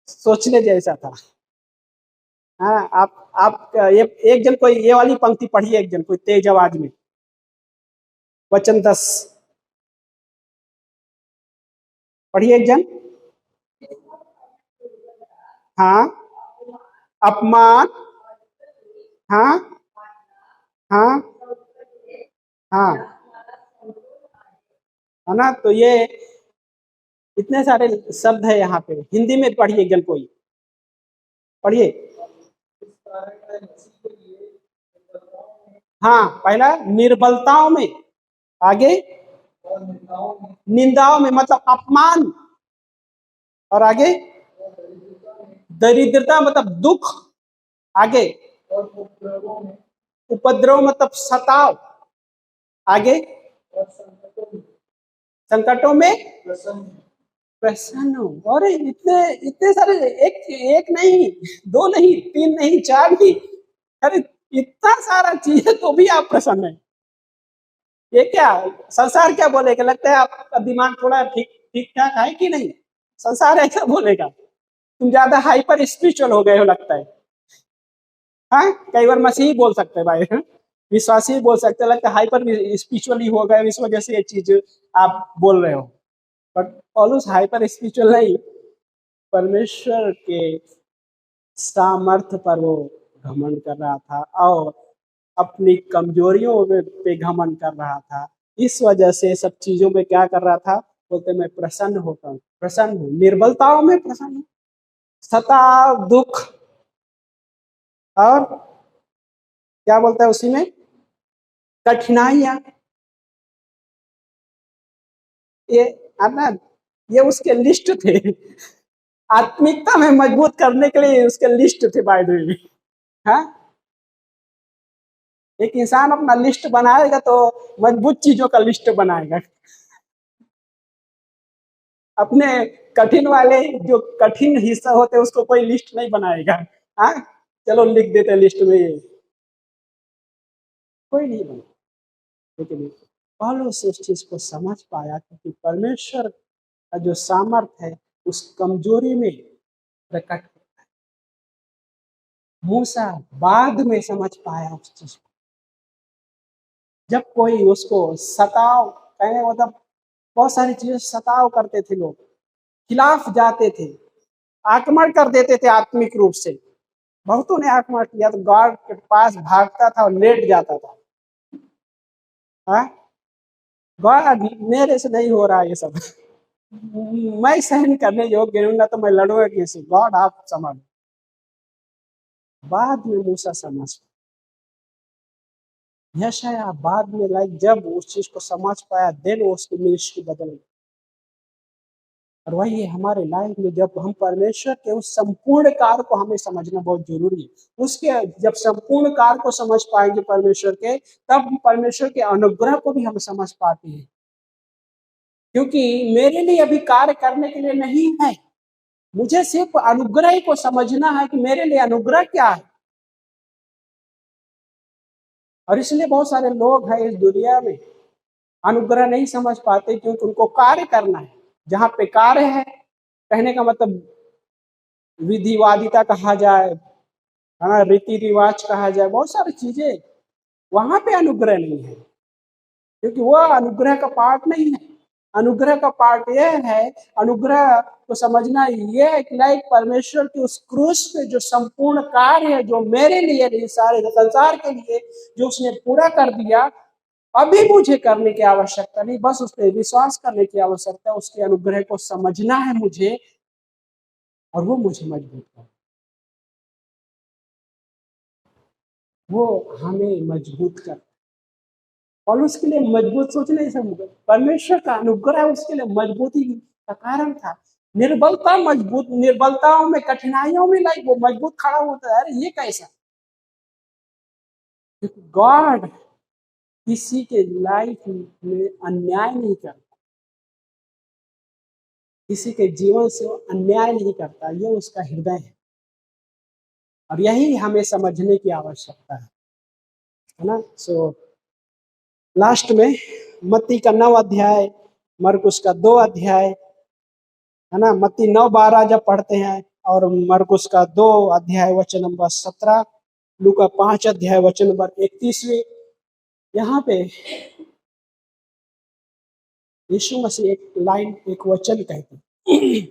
Speaker 1: सोचने जैसा था। हाँ, आप ये एक जन कोई ये वाली पंक्ति पढ़िए, एक जन कोई तेज आवाज में, वचन 10 पढ़िए एक जन। हाँ, अपमान, हाँ हाँ हाँ, है ना। तो ये इतने सारे शब्द है यहाँ पे। हिंदी में पढ़िए एक जन कोई, पढ़िए। हाँ, पहला निर्बलताओं में, आगे निंदाओं में मतलब अपमान, और आगे दरिद्रता मतलब दुख, आगे उपद्रव मतलब सताव, आगे संकटों में प्रसन्न हो। और इतने इतने सारे, एक एक नहीं, दो नहीं, तीन नहीं, चार नहीं, अरे इतना सारा चीज है तो भी आप प्रसन्न है। ये क्या संसार क्या बोलेगा? लगता है आपका दिमाग थोड़ा ठीक ठीक ठाक है कि नहीं? संसार ऐसा बोलेगा तुम ज्यादा हाइपर स्पिरिचुअल हो गए हो लगता है। हाँ, कई बार मसीही बोल सकते हैं भाई, हाँ? विश्वासी बोल सकते हैं, लगता है हाइपर स्पिरिचुअली हो गए, इस वजह से ये चीज आप बोल रहे हो। बट पौलुस हाइपर स्पिरिचुअल नहीं, परमेश्वर के सामर्थ्य पर वो घमंड कर रहा था और अपनी कमजोरियों पे घमंड कर रहा था। इस वजह से सब चीजों में क्या कर रहा था? बोलते मैं प्रसन्न होता हूँ, प्रसन्न हूँ, निर्बलताओं में प्रसन्न हूँ, सताव दुख, और क्या बोलता है उसी में, कठिनाइयां। ये ना, ये उसके लिस्ट थे। आत्मिकता में मजबूत करने के लिए उसके लिस्ट थे बाइबल में। हाँ, एक इंसान अपना लिस्ट बनाएगा तो मजबूत चीजों का लिस्ट बनाएगा। अपने कठिन वाले जो कठिन हिस्सा होते हैं उसको कोई लिस्ट नहीं बनाएगा। हाँ, चलो लिख देते लिस्ट में, ये कोई नहीं बना। लेकिन पौलुस उस चीज को समझ पाया क्योंकि परमेश्वर का जो सामर्थ्य है उस कमजोरी में प्रकट होता है। मूसा बाद में समझ पाया उस चीज को, जब कोई उसको सताव, कहने मतलब बहुत सारी चीजें सताव करते थे, लोग खिलाफ जाते थे, आक्रमण कर देते थे आत्मिक रूप से। बहुतों ने आक्रमण किया तो गॉड के पास भागता था और लेट जाता था। हाँ, गॉड मेरे से नहीं हो रहा ये सब, मैं सहन करने योग्य नहीं, ना तो मैं लड़ूंगा किसी, गॉड आप समझ। बाद में मूसा समझ, यशायाह बाद में लाइक जब उस चीज को समझ पाया, देन उसकी मिनिस्ट्री बदल गई। और वही है हमारे लाइफ में, जब हम परमेश्वर के उस संपूर्ण कार्य को हमें समझना बहुत जरूरी है। उसके जब संपूर्ण कार्य को समझ पाएंगे परमेश्वर के, तब हम परमेश्वर के अनुग्रह को भी हम समझ पाते हैं। क्योंकि मेरे लिए अभी कार्य करने के लिए नहीं है, मुझे सिर्फ अनुग्रह को समझना है कि मेरे लिए अनुग्रह क्या है। और इसलिए बहुत सारे लोग हैं इस दुनिया में अनुग्रह नहीं समझ पाते, क्योंकि उनको कार्य करना है। जहाँ पे कार्य है, कहने का मतलब विधिवादिता कहा जाए, है ना, रीति रिवाज कहा जाए, बहुत सारी चीजें, वहां पे अनुग्रह नहीं है, क्योंकि वह अनुग्रह का पार्ट नहीं है। अनुग्रह का पार्ट यह है, अनुग्रह को समझना यह है कि लाइक परमेश्वर की उस क्रूस पे जो संपूर्ण कार्य है, जो मेरे लिए नहीं, सारे संसार के लिए जो उसने पूरा कर दिया, अभी मुझे करने की आवश्यकता नहीं, बस उस पर विश्वास करने की आवश्यकता है। उसके अनुग्रह को समझना है मुझे, और वो मुझे मजबूत कर, वो हमें मजबूत कर। और उसके लिए मजबूत सोच नहीं समझ, परमेश्वर का अनुग्रह उसके लिए मजबूती का कारण था। निर्बलता मजबूत, निर्बलताओं में, कठिनाइयों में लाइक वो मजबूत खड़ा होता है। अरे ये कैसा? गॉड किसी के लाइफ में अन्याय नहीं करता, किसी के जीवन से वो अन्याय नहीं करता, ये उसका हृदय है। और यही हमें समझने की आवश्यकता है ना। सो लास्ट में मत्ती का 9 अध्याय, मरकुस का 2 अध्याय, है ना। मत्ती 9:12 जब पढ़ते हैं और मरकुस का 2 अध्याय वचन नंबर 17, लूका 5 अध्याय वचन नंबर 31, यहाँ पे यीशु मसीह एक लाइन, एक वचन कहते हैं।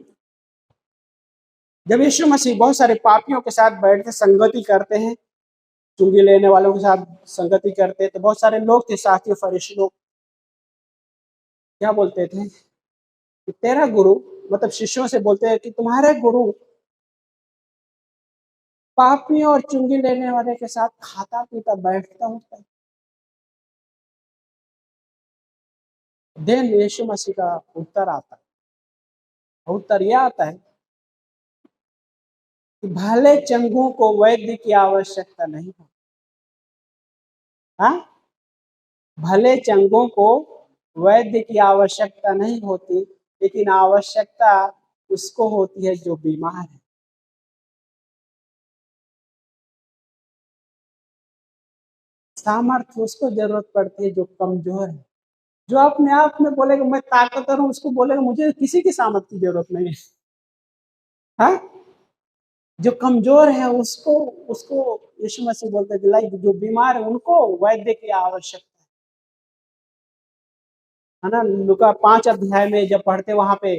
Speaker 1: जब यीशु मसीह बहुत सारे पापियों के साथ बैठते संगति करते हैं, चुंगी लेने वालों के साथ संगति करते, तो बहुत सारे लोग थे, शास्त्री फरीसी लोग, क्या बोलते थे कि तेरा गुरु, मतलब शिष्यों से बोलते हैं कि तुम्हारा गुरु पापियों और चुंगी लेने वाले के साथ खाता पीता बैठता होता है। देन यीशु मसीह का उत्तर आता है, उत्तर यह आता है कि भले चंगों को वैद्य की आवश्यकता नहीं है। हाँ, भले चंगों को वैद्य की आवश्यकता नहीं होती, लेकिन आवश्यकता उसको होती है जो बीमार है। सामर्थ्य उसको जरूरत पड़ती है जो कमजोर है। जो अपने आप में बोलेगा मैं ताकतवर हूं, उसको बोलेगा मुझे किसी की सामर्थ्य की जरूरत नहीं है। हाँ, जो कमजोर है उसको उसको यीशु मसीह बोलते हैं लाइक जो बीमार है उनको वैद्य की आवश्यकता है ना। लूका 5 अध्याय में जब पढ़ते वहां पे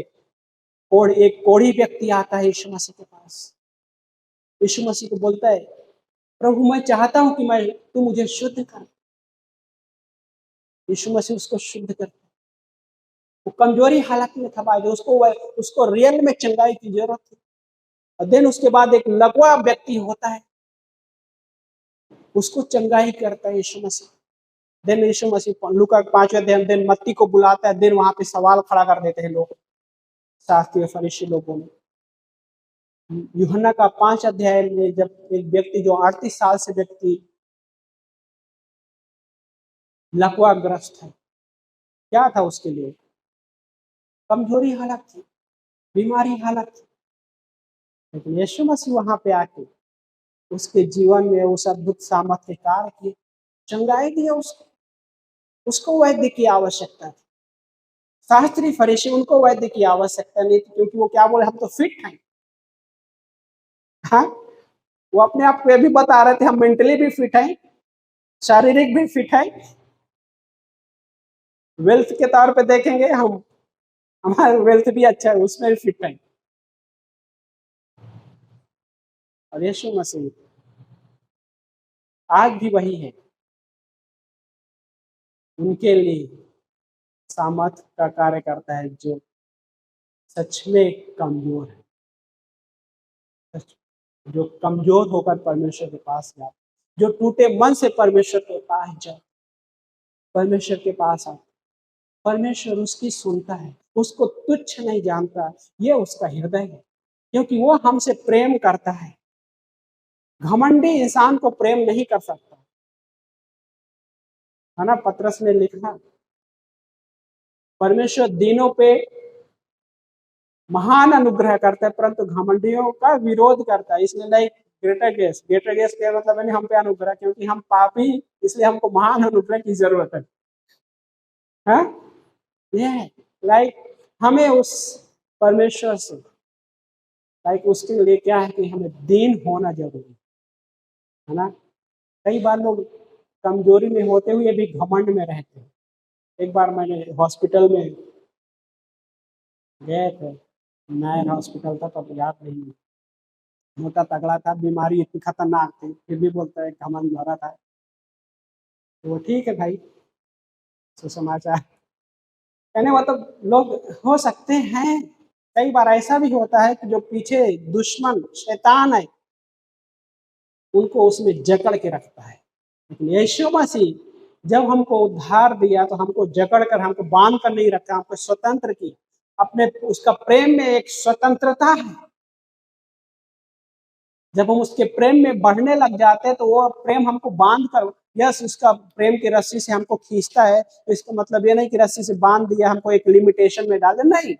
Speaker 1: एक कोढ़ी व्यक्ति आता है यीशु मसीह के पास। यीशु मसीह को बोलता है प्रभु मैं चाहता हूं कि मैं तू मुझे शुद्ध कर। यीशु मसीह उसको शुद्ध करता है। वो कमजोरी हालत में था भाई, उसको रियल में चंगाई की जरूरत थी। और देन उसके बाद एक लकवा व्यक्ति होता है, उसको चंगाई करता है यीशु मसीह। देन यीशु मसीह लूका 5वें अध्याय में देन मत्ती को बुलाता है। देन वहां पे सवाल खड़ा कर देते हैं लोग, शास्त्रीय फरीसी लोगों ने। यूहन्ना का 5 अध्याय में जब एक व्यक्ति जो 38 साल से व्यक्ति लकवाग्रस्त है, क्या था उसके लिए? कमजोरी हालत थी, बीमारी हालत थी। लेकिन यीशु मसीह वहां पे आके उसके जीवन में उस अद्भुत सामर्थ्य कार्य किए, चंगाई दिया उसको वैद्य की आवश्यकता थी। शास्त्री फरीसी उनको वैद्य की आवश्यकता नहीं थी, क्योंकि वो क्या बोले हम तो फिट हैं। हाँ, वो अपने आप को ये भी बता रहे थे हम मेंटली भी फिट हैं, शारीरिक भी फिट है। वेल्थ के तौर पे देखेंगे हम, हमारा वेल्थ भी अच्छा है, उसमें भी फिट है। और यीशु मसीह आज भी वही है, उनके लिए सामर्थ का कार्य करता है जो सच में कमजोर है, जो कमजोर होकर परमेश्वर के पास जाए, जो टूटे मन से परमेश्वर के पास जाए, परमेश्वर के पास आए, परमेश्वर उसकी सुनता है, उसको तुच्छ नहीं जानता। ये उसका हृदय है, क्योंकि वो हमसे प्रेम करता है। घमंडी इंसान को प्रेम नहीं कर सकता, है ना। पतरस ने लिखा परमेश्वर दीनों पे महान अनुग्रह करता है, परंतु घमंडियों का विरोध करता है। इसलिए लाइक ग्रेटर गेस का मतलब है हम पे अनुग्रह, क्योंकि हम पापी, इसलिए हमको महान अनुग्रह की जरूरत है। हाँ, ये लाइक हमें उस परमेश्वर से लाइक उसके लिए क्या है कि हमें दीन होना जरूरी है ना। कई बार लोग कमजोरी में होते हुए भी घमंड में रहते हैं। एक बार मैंने हॉस्पिटल में गए थे, नायर हॉस्पिटल था, तब याद नहीं, मोटा तगड़ा था, बीमारी इतनी खतरनाक थी, फिर भी बोलता है घमंड भरा था। तो ठीक है भाई, सुसमाचार कहने मतलब लोग हो सकते हैं। कई बार ऐसा भी होता है कि जो पीछे दुश्मन शैतान है उनको उसमें जकड़ के रखता है। लेकिन यीशु मसीह जब हमको उद्धार दिया तो हमको जकड़ कर, हमको बांध कर नहीं रखा, हमको स्वतंत्र किया। अपने उसका प्रेम में एक स्वतंत्रता है। जब हम उसके प्रेम में बढ़ने लग जाते हैं तो वो प्रेम हमको बांध कर, यस उसका प्रेम की रस्सी से हमको खींचता है। तो इसका मतलब ये नहीं कि रस्सी से बांध दिया हमको एक लिमिटेशन में डाल दे, नहीं,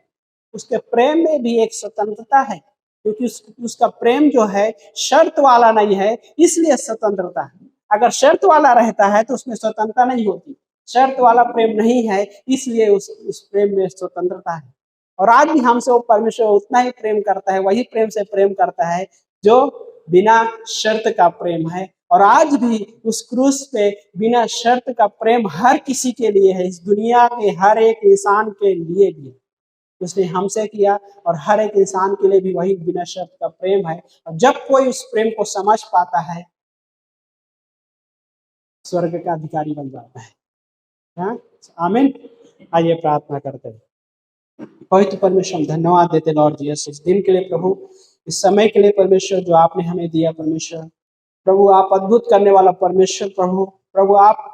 Speaker 1: उसके प्रेम में भी एक स्वतंत्रता है। क्योंकि उसका प्रेम जो है शर्त वाला नहीं है, इसलिए स्वतंत्रता है। अगर शर्त वाला रहता है तो उसमें स्वतंत्रता नहीं होती। शर्त वाला प्रेम नहीं है, इसलिए उस प्रेम में स्वतंत्रता है। और आज भी हमसे वो परमेश्वर उतना ही प्रेम करता है, वही प्रेम से प्रेम करता है जो बिना शर्त का प्रेम है। और आज भी उस क्रूस पे बिना शर्त का प्रेम हर किसी के लिए है, इस दुनिया के हर एक इंसान के लिए भी उसने हमसे किया, और हर एक इंसान के लिए भी वही बिना शर्त का प्रेम है। और जब कोई उस प्रेम को समझ पाता है, स्वर्ग का अधिकारी बन जाता है। हाँ, आमीन। आइए प्रार्थना करते हैं। पवित्र परमेश्वर, हम धन्यवाद देते लॉर्ड जीसस इस दिन के लिए प्रभु, इस समय के लिए परमेश्वर जो आपने हमें दिया परमेश्वर। प्रभु आप अद्भुत करने वाला परमेश्वर प्रभु। प्रभु आप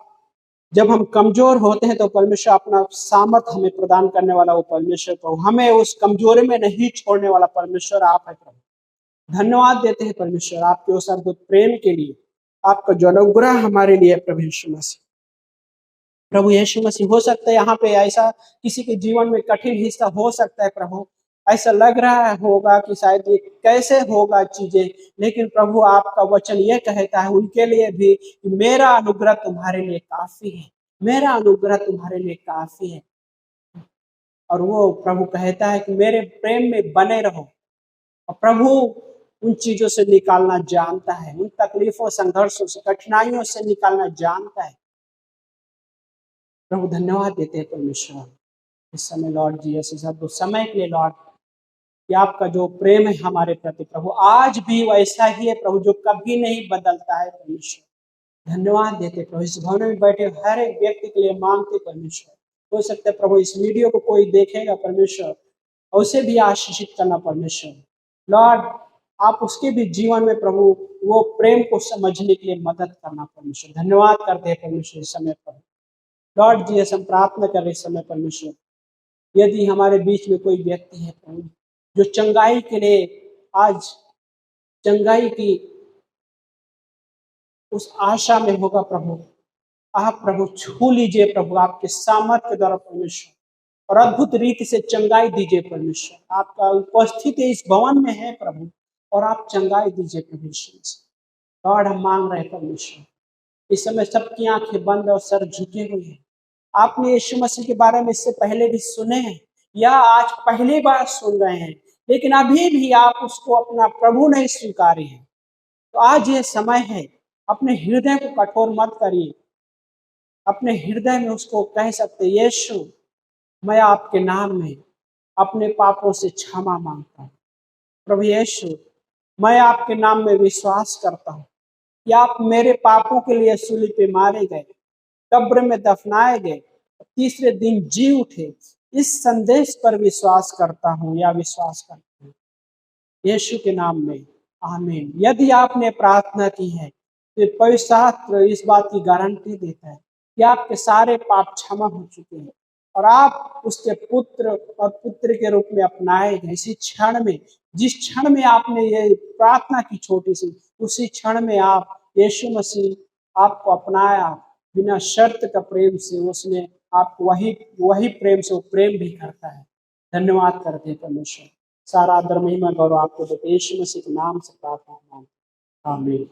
Speaker 1: जब हम कमजोर होते हैं तो परमेश्वर अपना सामर्थ हमें प्रदान करने वाला वो परमेश्वर प्रभु, हमें उस कमजोरी में नहीं छोड़ने वाला परमेश्वर आप है प्रभु। धन्यवाद देते हैं परमेश्वर आपके उस अद्भुत प्रेम के लिए, आपका जो अनुग्रह हमारे लिए प्रभु यीशु मसीह। प्रभु यीशु मसीह, हो सकता है यहाँ पे ऐसा किसी के जीवन में कठिन हिस्सा हो सकता है प्रभु, ऐसा लग रहा होगा कि शायद ये कैसे होगा चीजें, लेकिन प्रभु आपका वचन ये कहता है उनके लिए भी कि मेरा अनुग्रह तुम्हारे लिए काफी है, मेरा अनुग्रह तुम्हारे लिए काफी है। और वो प्रभु कहता है कि मेरे प्रेम में बने रहो। और प्रभु उन चीजों से निकालना जानता है, उन तकलीफों, संघर्षों से, कठिनाइयों से निकालना जानता है। प्रभु धन्यवाद देते हैं परमेश्वर इस समय लॉर्ड जीसस, अब समय के लिए लॉर्ड कि आपका जो प्रेम है हमारे प्रति प्रभु आज भी वैसा ही है प्रभु, जो कभी नहीं बदलता है परमेश्वर। धन्यवाद देते प्रभु, इस भवन में बैठे हर एक व्यक्ति के लिए मांगते परमेश्वर। हो सकता है प्रभु इस वीडियो को कोई देखेगा परमेश्वर, और उसे भी आशीषित करना परमेश्वर। लॉर्ड आप उसके भी जीवन में प्रभु वो प्रेम को समझने के लिए मदद करना परमेश्वर। धन्यवाद करते हैं परमेश्वर इस समय पर लॉर्ड जी, हम प्रार्थना कर रहे समय परमेश्वर, यदि हमारे बीच में कोई व्यक्ति है प्रभु जो चंगाई के लिए आज चंगाई की उस आशा में होगा प्रभु, आप प्रभु छू लीजिए प्रभु आपके सामर्थ्य के द्वारा परमेश्वर, और अद्भुत रीति से चंगाई दीजिए परमेश्वर। आपका उपस्थिति इस भवन में है प्रभु, और आप चंगाई दीजिए परमेश्वर। लॉर्ड हम मांग रहे हैं परमेश्वर, इस समय सबकी आंखें बंद और सर झुके हुए हैं। आपने यीशु मसीह के बारे में इससे पहले भी सुने हैं या आज पहली बार सुन रहे हैं, लेकिन अभी भी आप उसको अपना प्रभु नहीं स्वीकारे हैं, तो आज ये समय है, अपने हृदय को कठोर मत करिए। अपने हृदय में उसको कह सकते, यीशु मैं आपके नाम में अपने पापों से क्षमा मांगता हूँ। प्रभु यीशु मैं आपके नाम में विश्वास करता हूँ कि आप मेरे पापों के लिए सूली पे मारे गए, कब्र में दफनाए गए, तीसरे दिन जी उठे। इस संदेश पर विश्वास करता हूँ या विश्वास करता हूँ यीशु के नाम में, आमीन। यदि आपने प्रार्थना की है तो पवित्र शास्त्र इस बात की गारंटी देता है कि आपके सारे पाप क्षमा हो चुके हैं, और आप उसके पुत्र और पुत्र के रूप में अपनाए गए। इसी क्षण में, जिस क्षण में आपने ये प्रार्थना की छोटी सी, उसी क्षण में आप यीशु मसीह आपको अपनाया बिना शर्त का प्रेम से। उसने आपको वही प्रेम से वो प्रेम भी करता है। धन्यवाद करते हैं परमेश्वर, सारा आदर महिमा गौरव आपको देते यीशु मसीह के नाम से प्रार्थना, आमीन।